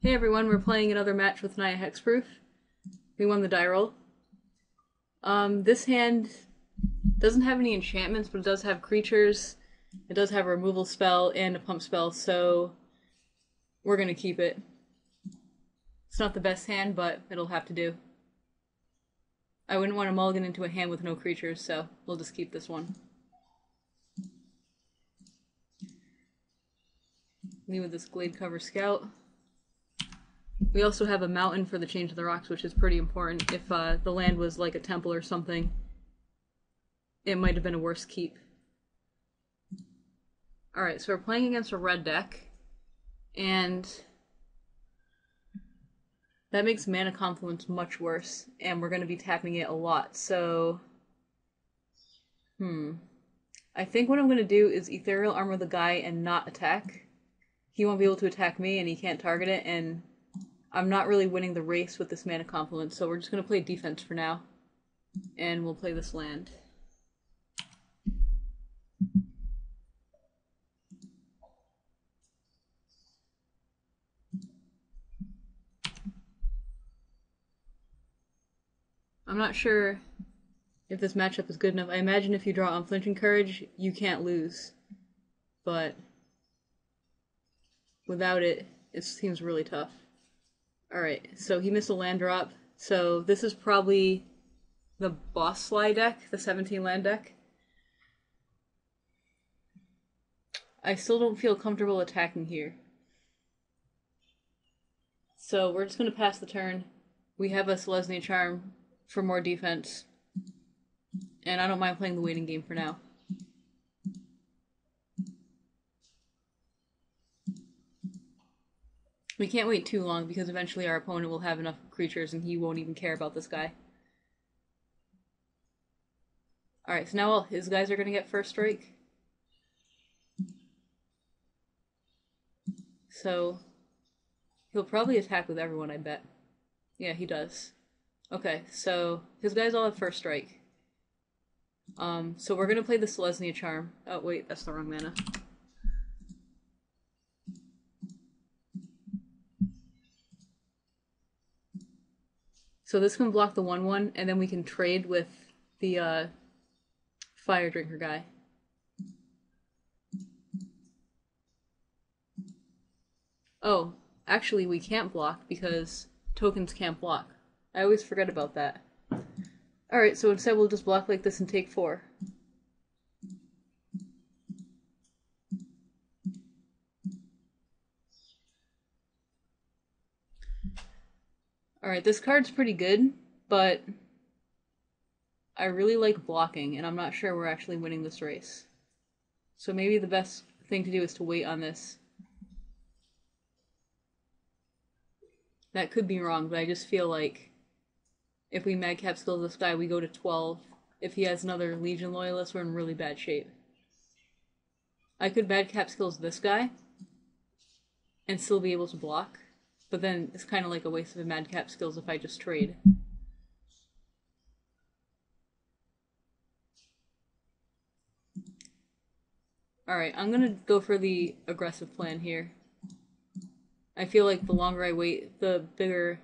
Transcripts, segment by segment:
Hey everyone, we're playing another match with Naya Hexproof. We won the die roll. This hand doesn't have any enchantments, but it does have creatures. It does have a removal spell and a pump spell, so we're gonna keep it. It's not the best hand, but it'll have to do. I wouldn't want to mulligan into a hand with no creatures, so we'll just keep this one. Me with this Glade Cover Scout. We also have a mountain for the Change of the Rocks, which is pretty important. If the land was like a temple or something, it might have been a worse keep. Alright, so we're playing against a red deck, and that makes Mana Confluence much worse, and we're going to be tapping it a lot, so... I think what I'm going to do is Ethereal Armor the guy and not attack. He won't be able to attack me, and he can't target it, and I'm not really winning the race with this Mana Confluence, so we're just going to play defense for now, and we'll play this land. I'm not sure if this matchup is good enough. I imagine if you draw Unflinching Courage, you can't lose, but without it, it seems really tough. Alright, so he missed a land drop, so this is probably the boss Sligh deck, the 17 land deck. I still don't feel comfortable attacking here. So we're just going to pass the turn. We have a Selesnya Charm for more defense, and I don't mind playing the waiting game for now. We can't wait too long because eventually our opponent will have enough creatures and he won't even care about this guy. Alright, so now all his guys are going to get first strike. So he'll probably attack with everyone, I bet. Yeah, he does. Okay, so his guys all have first strike. So we're gonna play the Selesnya Charm. Oh wait, that's the wrong mana. So this can block the 1/1, and then we can trade with the Fire Drinker guy. Oh, actually we can't block because tokens can't block. I always forget about that. Alright, so instead we'll just block like this and take 4. Alright, this card's pretty good, but I really like blocking, and I'm not sure we're actually winning this race. So maybe the best thing to do is to wait on this. That could be wrong, but I just feel like if we Madcap Skills this guy, we go to 12. If he has another Legion Loyalist, we're in really bad shape. I could Madcap Skills this guy and still be able to block, but then it's kind of like a waste of a Madcap Skills if I just trade. Alright, I'm gonna go for the aggressive plan here. I feel like the longer I wait, the bigger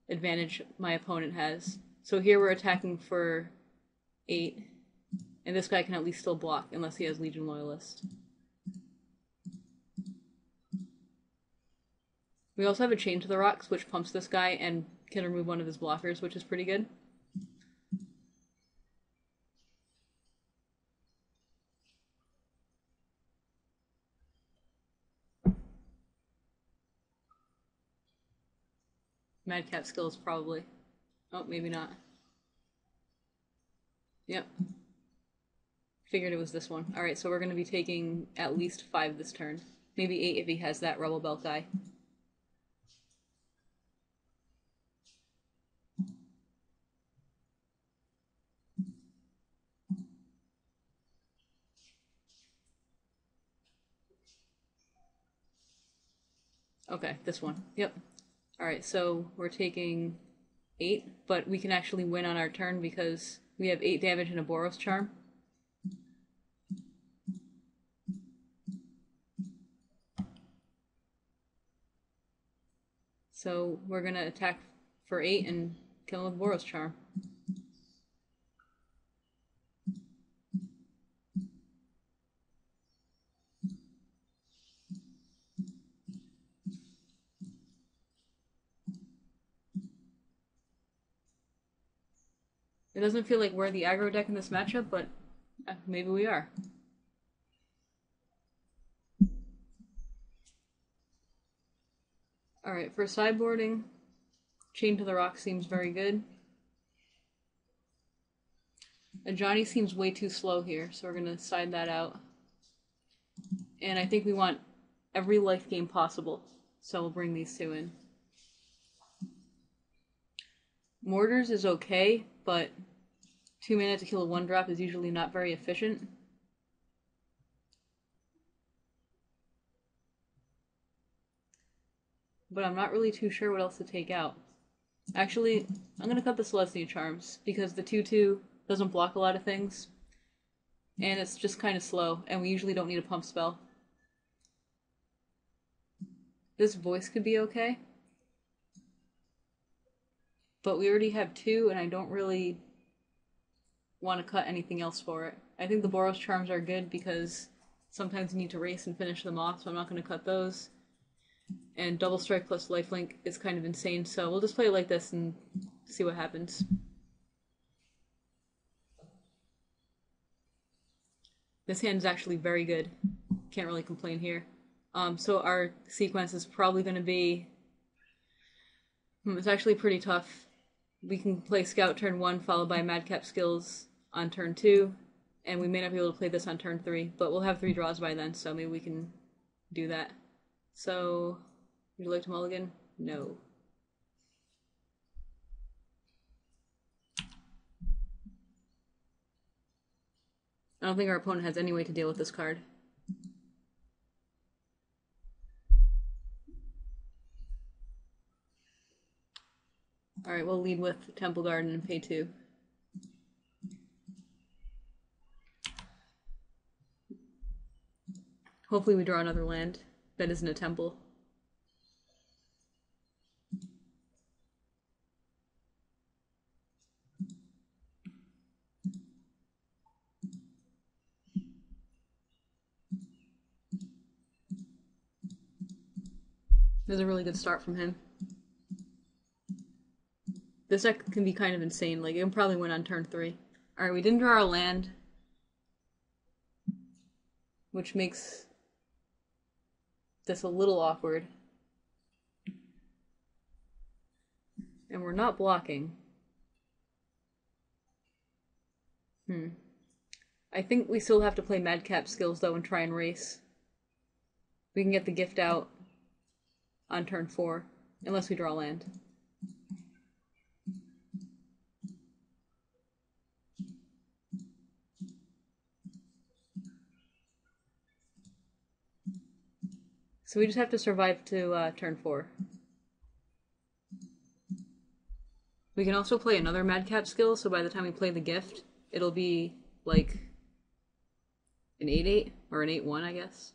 advantage my opponent has. So here we're attacking for 8, and this guy can at least still block unless he has Legion Loyalist. We also have a Chain to the Rocks, which pumps this guy and can remove one of his blockers, which is pretty good. Madcap Skills, probably. Oh, maybe not. Yep. Figured it was this one. Alright, so we're going to be taking at least 5 this turn. Maybe 8 if he has that Rebel Belt guy. Okay, this one. Yep. Alright, so we're taking 8, but we can actually win on our turn because we have 8 damage and a Boros Charm. So we're gonna attack for 8 and kill him with Boros Charm. It doesn't feel like we're the aggro deck in this matchup, but maybe we are. Alright, for sideboarding, Chain to the Rock seems very good. Ajani seems way too slow here, so we're going to side that out. And I think we want every life gain possible, so we'll bring these two in. Mortars is okay, but 2 mana to kill a 1-drop is usually not very efficient. But I'm not really too sure what else to take out. Actually, I'm going to cut the Celestia Charms, because the 2/2 doesn't block a lot of things, and it's just kind of slow, and we usually don't need a pump spell. This voice could be okay, but we already have 2, and I don't really want to cut anything else for it. I think the Boros Charms are good because sometimes you need to race and finish them off, so I'm not going to cut those. And Double Strike plus Lifelink is kind of insane, so we'll just play it like this and see what happens. This hand is actually very good. Can't really complain here. So our sequence is probably going to be... it's actually pretty tough. We can play Scout turn 1 followed by Madcap Skills on turn 2, and we may not be able to play this on turn 3, but we'll have 3 draws by then, so maybe we can do that. So, would you like to mulligan? No. I don't think our opponent has any way to deal with this card. Alright, we'll lead with Temple Garden and pay 2. Hopefully we draw another land that isn't a temple. This is a really good start from him. This deck can be kind of insane. Like, it can probably win on turn 3. Alright, we didn't draw our land, which makes this a little awkward. And we're not blocking. I think we still have to play Madcap Skills, though, and try and race. We can get the gift out on turn 4, unless we draw land. So we just have to survive to turn 4. We can also play another Madcap skill, so by the time we play the gift, it'll be like an 8/8, or an 8/1, I guess.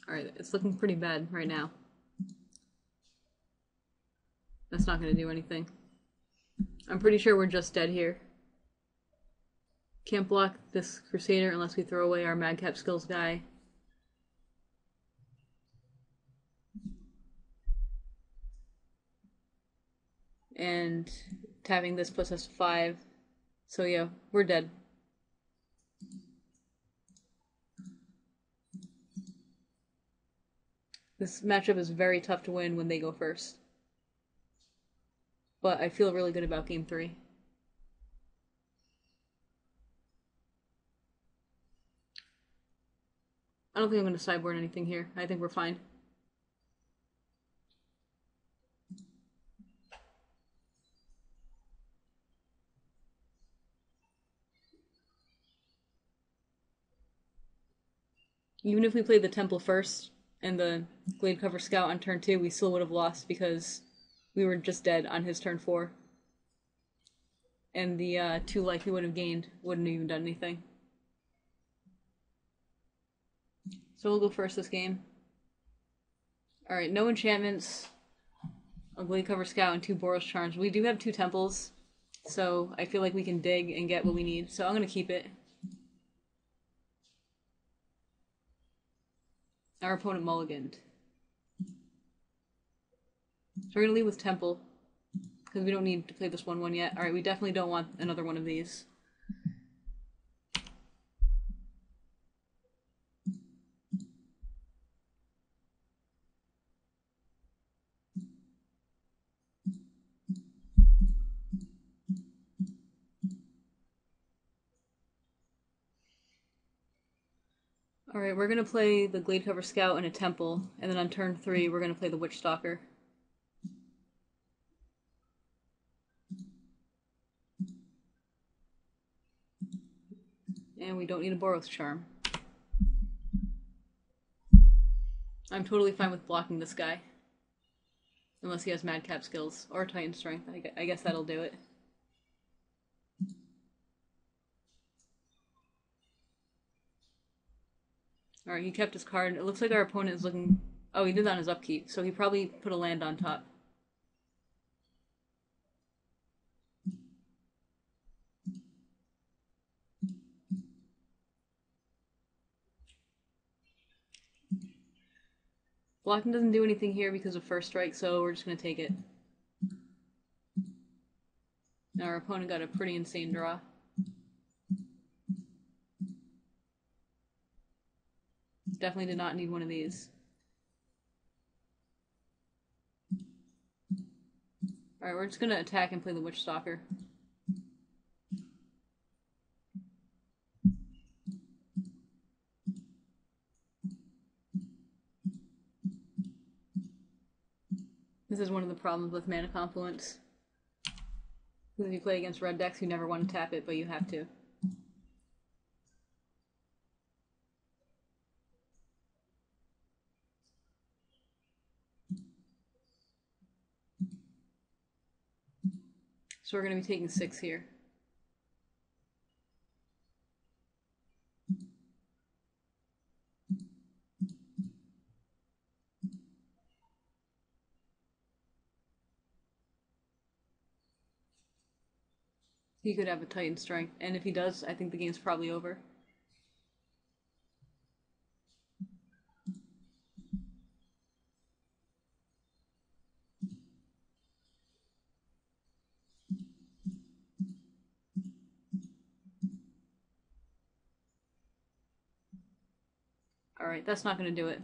Alright, it's looking pretty bad right now. That's not going to do anything. I'm pretty sure we're just dead here. Can't block this Crusader unless we throw away our Madcap Skills guy. And tapping this puts us 5. So yeah, we're dead. This matchup is very tough to win when they go first. But I feel really good about game 3. I don't think I'm going to sideboard anything here. I think we're fine. Even if we play the temple first and the Glade Cover Scout on turn 2, we still would have lost because we were just dead on his turn 4. And the 2 life he would have gained wouldn't have even done anything. So we'll go first this game. Alright, no enchantments, a Glade Cover Scout, and 2 Boros Charms. We do have 2 temples, so I feel like we can dig and get what we need. So I'm going to keep it. Our opponent mulliganed. So we're going to leave with Temple, because we don't need to play this 1/1 yet. Alright, we definitely don't want another one of these. Alright, we're going to play the Glade Cover Scout and a Temple, and then on turn 3 we're going to play the Witch Stalker. And we don't need a Boros Charm. I'm totally fine with blocking this guy. Unless he has Madcap skills, or Titan Strength. I guess that'll do it. Alright, he kept his card. It looks like our opponent is looking... Oh, he did that on his upkeep, so he probably put a land on top. Blocking doesn't do anything here because of First Strike, so we're just going to take it. Now our opponent got a pretty insane draw. Definitely did not need one of these. Alright, we're just going to attack and play the Witch Stalker. This is one of the problems with Mana Confluence. Because if you play against red decks, you never want to tap it, but you have to. So we're going to be taking 6 here. He could have a Titan Strength, and if he does, I think the game's probably over. Alright, that's not going to do it.